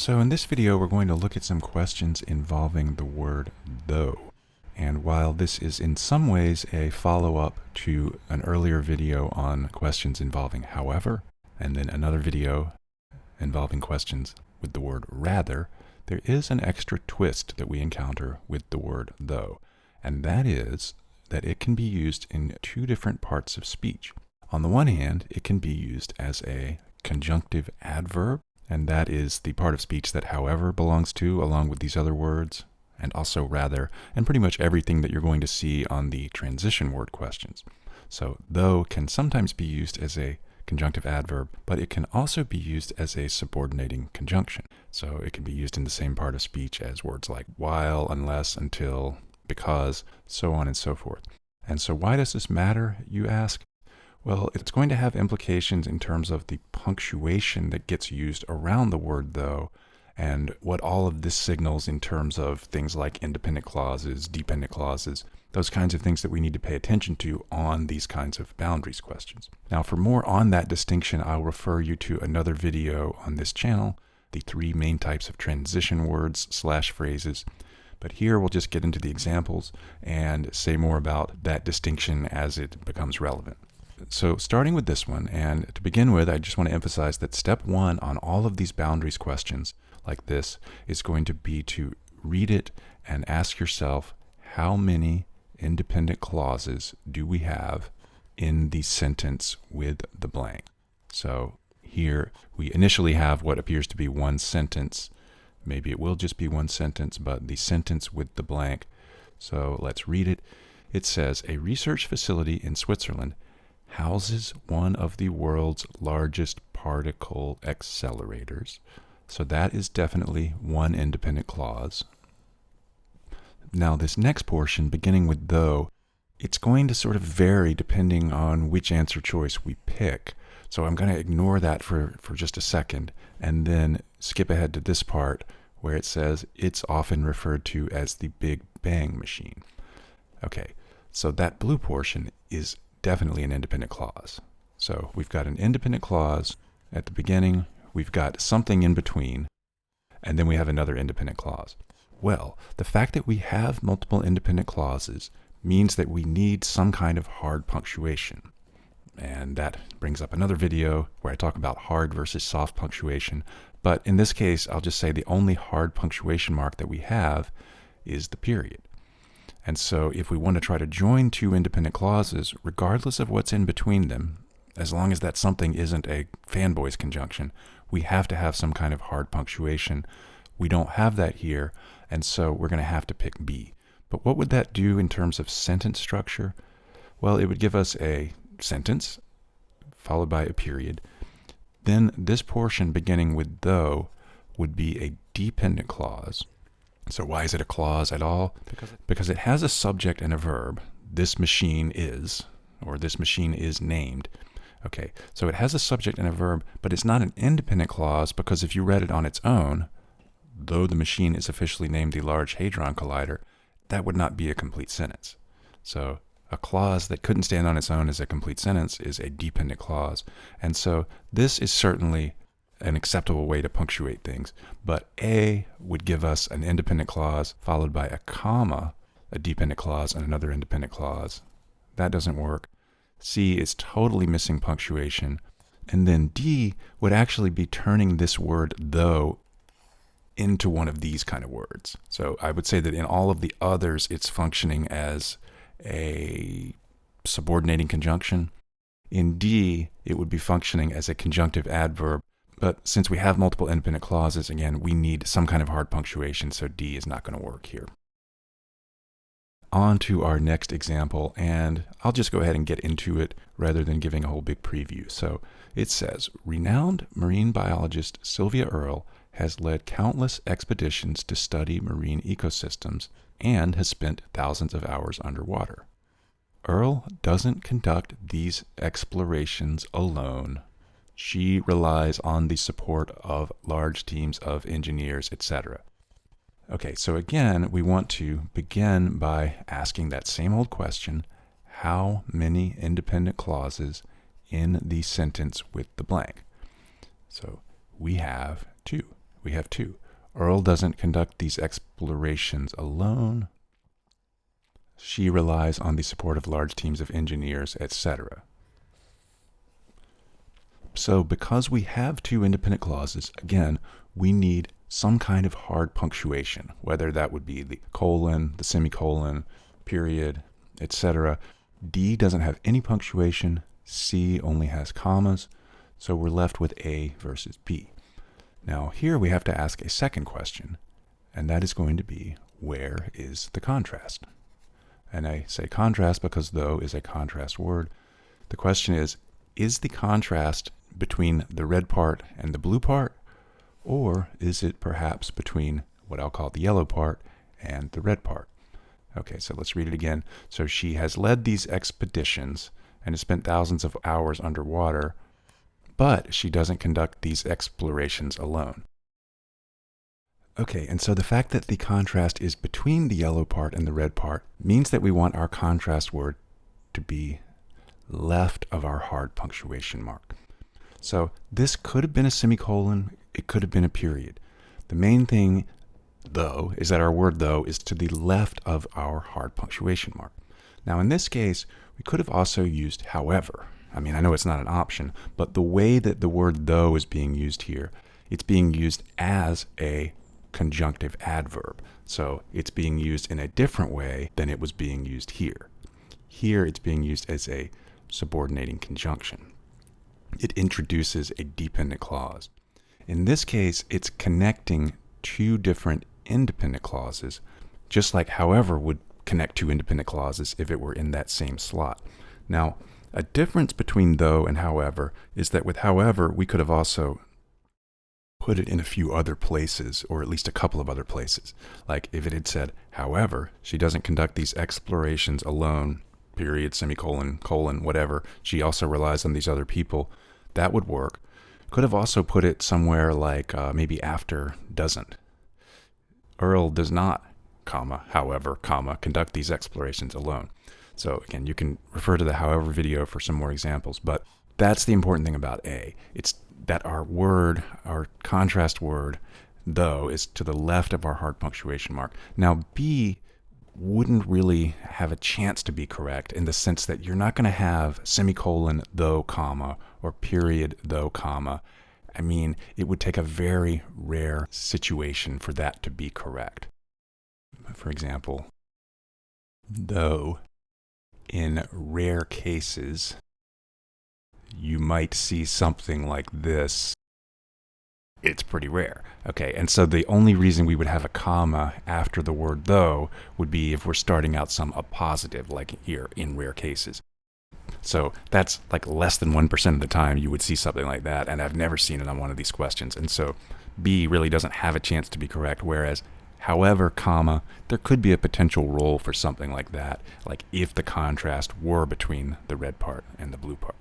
So in this video, we're going to look at some questions involving the word though. And while this is in some ways a follow-up to an earlier video on questions involving however, and then another video involving questions with the word rather, there is an extra twist that we encounter with the word though. And that is that it can be used in two different parts of speech. On the one hand, it can be used as a conjunctive adverb, and that is the part of speech that however belongs to, along with these other words, and also rather, and pretty much everything that you're going to see on the transition word questions. So though can sometimes be used as a conjunctive adverb, but it can also be used as a subordinating conjunction. So it can be used in the same part of speech as words like while, unless, until, because, so on and so forth. And so why does this matter, you ask? Well, it's going to have implications in terms of the punctuation that gets used around the word though, and what all of this signals in terms of things like independent clauses, dependent clauses, those kinds of things that we need to pay attention to on these kinds of boundaries questions. Now, for more on that distinction, I'll refer you to another video on this channel, the 3 main types of transition words / phrases. But here we'll just get into the examples and say more about that distinction as it becomes relevant. So starting with this one, and to begin with, I just want to emphasize that step 1 on all of these boundaries questions like this is going to be to read it and ask yourself, how many independent clauses do we have in the sentence with the blank? So here we initially have what appears to be one sentence. Maybe it will just be one sentence, but the sentence with the blank. So let's read it. It says, a research facility in Switzerland houses one of the world's largest particle accelerators. So that is definitely one independent clause. Now this next portion, beginning with though, it's going to sort of vary depending on which answer choice we pick. So I'm going to ignore that for just a second and then skip ahead to this part where it says it's often referred to as the Big Bang machine. Okay, so that blue portion is definitely an independent clause. So we've got an independent clause at the beginning, we've got something in between, and then we have another independent clause. Well, the fact that we have multiple independent clauses means that we need some kind of hard punctuation. And that brings up another video where I talk about hard versus soft punctuation. But in this case, I'll just say the only hard punctuation mark that we have is the period. And so if we want to try to join two independent clauses, regardless of what's in between them, as long as that something isn't a fanboys conjunction, we have to have some kind of hard punctuation. We don't have that here, and so we're going to have to pick B. But what would that do in terms of sentence structure? Well, it would give us a sentence followed by a period. Then this portion beginning with though would be a dependent clause. So why is it a clause at all? Because it has a subject and a verb. This machine is, or this machine is named. Okay, so it has a subject and a verb, but it's not an independent clause because if you read it on its own, though the machine is officially named the Large Hadron Collider, that would not be a complete sentence. So a clause that couldn't stand on its own as a complete sentence is a dependent clause. And so this is certainly an acceptable way to punctuate things. But A would give us an independent clause followed by a comma, a dependent clause, and another independent clause. That doesn't work. C is totally missing punctuation. And then D would actually be turning this word though into one of these kind of words. So I would say that in all of the others, it's functioning as a subordinating conjunction. In D, it would be functioning as a conjunctive adverb. But since we have multiple independent clauses, again, we need some kind of hard punctuation, so D is not going to work here. On to our next example, and I'll just go ahead and get into it rather than giving a whole big preview. So it says, renowned marine biologist Sylvia Earle has led countless expeditions to study marine ecosystems and has spent thousands of hours underwater. Earle doesn't conduct these explorations alone. She relies on the support of large teams of engineers, etc. Okay, so again, we want to begin by asking that same old question, how many independent clauses in the sentence with the blank? So we have 2. we have two. Earl doesn't conduct these explorations alone. She relies on the support of large teams of engineers, etc. So because we have two independent clauses, again, we need some kind of hard punctuation, whether that would be the colon, the semicolon, period, etc. D doesn't have any punctuation. C only has commas. So we're left with A versus B. Now here we have to ask a second question, and that is going to be, where is the contrast? And I say contrast because though is a contrast word. The question is the contrast between the red part and the blue part, or is it perhaps between what I'll call the yellow part and the red part? Okay, so let's read it again. So she has led these expeditions and has spent thousands of hours underwater, but she doesn't conduct these explorations alone. Okay, and so the fact that the contrast is between the yellow part and the red part means that we want our contrast word to be left of our hard punctuation mark. So this could have been a semicolon, it could have been a period. The main thing, though, is that our word though is to the left of our hard punctuation mark. Now in this case, we could have also used however. I mean, I know it's not an option, but the way that the word though is being used here, it's being used as a conjunctive adverb. So it's being used in a different way than it was being used here. Here it's being used as a subordinating conjunction. It introduces a dependent clause. In this case, it's connecting two different independent clauses, just like however would connect two independent clauses if it were in that same slot. Now, a difference between though and however is that with however, we could have also put it in a few other places, or at least a couple of other places. Like if it had said, however, she doesn't conduct these explorations alone, period, semicolon, colon, whatever. She also relies on these other people. That would work. Could have also put it somewhere like maybe after doesn't. Earl does not, comma, however, comma, conduct these explorations alone. So again, you can refer to the however video for some more examples, but that's the important thing about A. It's that our word, our contrast word, though, is to the left of our hard punctuation mark. Now B wouldn't really have a chance to be correct in the sense that you're not going to have semicolon, though, comma, or period, though, comma. I mean, it would take a very rare situation for that to be correct. For example, though, in rare cases, you might see something like this. It's pretty rare. Okay, and so the only reason we would have a comma after the word though would be if we're starting out some appositive, like here, in rare cases. So that's like less than 1% of the time you would see something like that, and I've never seen it on one of these questions. And so B really doesn't have a chance to be correct, whereas however, comma, there could be a potential role for something like that, like if the contrast were between the red part and the blue part.